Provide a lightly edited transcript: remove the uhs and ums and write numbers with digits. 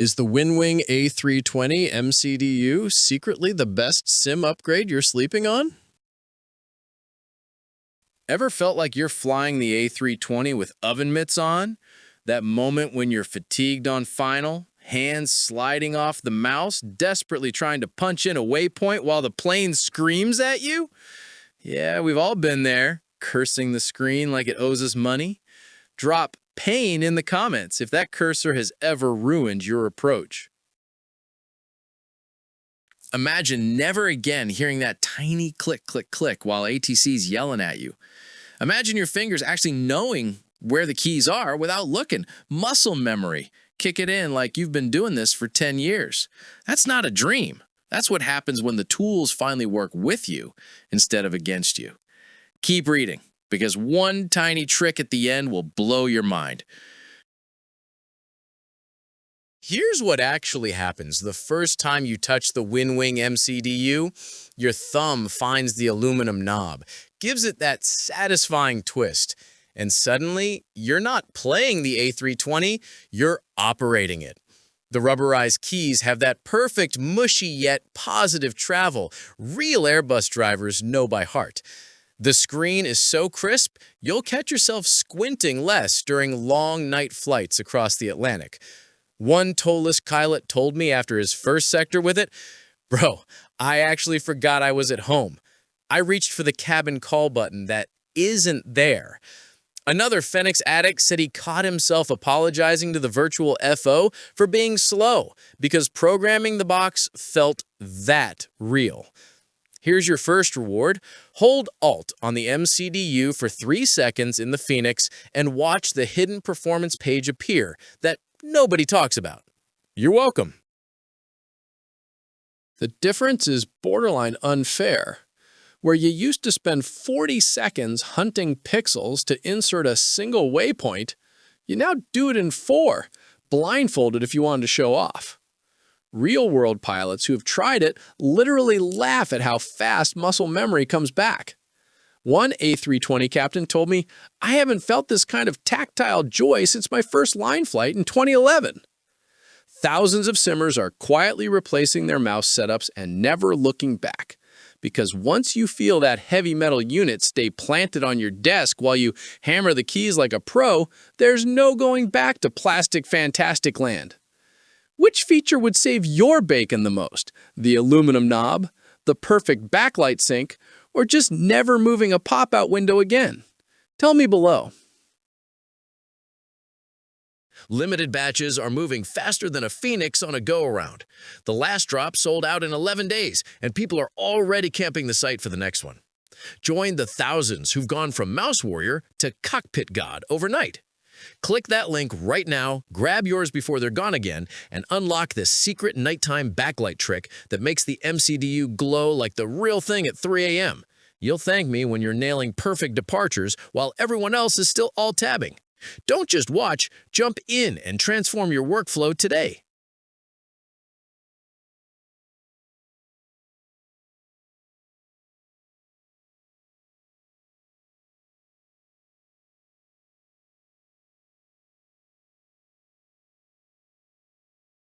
Is the WINWING A320 MCDU secretly the best sim upgrade you're sleeping on? Ever felt like you're flying the A320 with oven mitts on? That moment when you're fatigued on final, hands sliding off the mouse, desperately trying to punch in a waypoint while the plane screams at you? Yeah, we've all been there, cursing the screen like it owes us money. Drop pain in the comments if that cursor has ever ruined your approach. Imagine never again hearing that tiny click, click, click while ATC's yelling at you. Imagine your fingers actually knowing where the keys are without looking. Muscle memory. Kick it in like you've been doing this for 10 years. That's not a dream. That's what happens when the tools finally work with you instead of against you. Keep reading, because one tiny trick at the end will blow your mind. Here's what actually happens the first time you touch the WINWING MCDU. Your thumb finds the aluminum knob, gives it that satisfying twist, and suddenly you're not playing the A320, you're operating it. The rubberized keys have that perfect mushy-yet-positive travel real Airbus drivers know by heart. The screen is so crisp, you'll catch yourself squinting less during long night flights across the Atlantic. One Toliss pilot told me after his first sector with it, "Bro, I actually forgot I was at home. I reached for the cabin call button that isn't there." Another Fenix addict said he caught himself apologizing to the virtual FO for being slow because programming the box felt that real. Here's your first reward. Hold Alt on the MCDU for 3 seconds in the Fenix and watch the hidden performance page appear that nobody talks about. You're welcome. The difference is borderline unfair. Where you used to spend 40 seconds hunting pixels to insert a single waypoint, you now do it in 4, blindfolded if you wanted to show off. Real-world pilots who have tried it literally laugh at how fast muscle memory comes back. One A320 captain told me, "I haven't felt this kind of tactile joy since my first line flight in 2011. Thousands of simmers are quietly replacing their mouse setups and never looking back. Because once you feel that heavy metal unit stay planted on your desk while you hammer the keys like a pro, there's no going back to plastic fantastic land. Which feature would save your bacon the most? The aluminum knob, the perfect backlight sync, or just never moving a pop-out window again? Tell me below. Limited batches are moving faster than a Phoenix on a go-around. The last drop sold out in 11 days, and people are already camping the site for the next one. Join the thousands who've gone from mouse warrior to cockpit god overnight. Click that link right now, grab yours before they're gone again, and unlock this secret nighttime backlight trick that makes the MCDU glow like the real thing at 3 a.m. You'll thank me when you're nailing perfect departures while everyone else is still alt-tabbing. Don't just watch, jump in and transform your workflow today.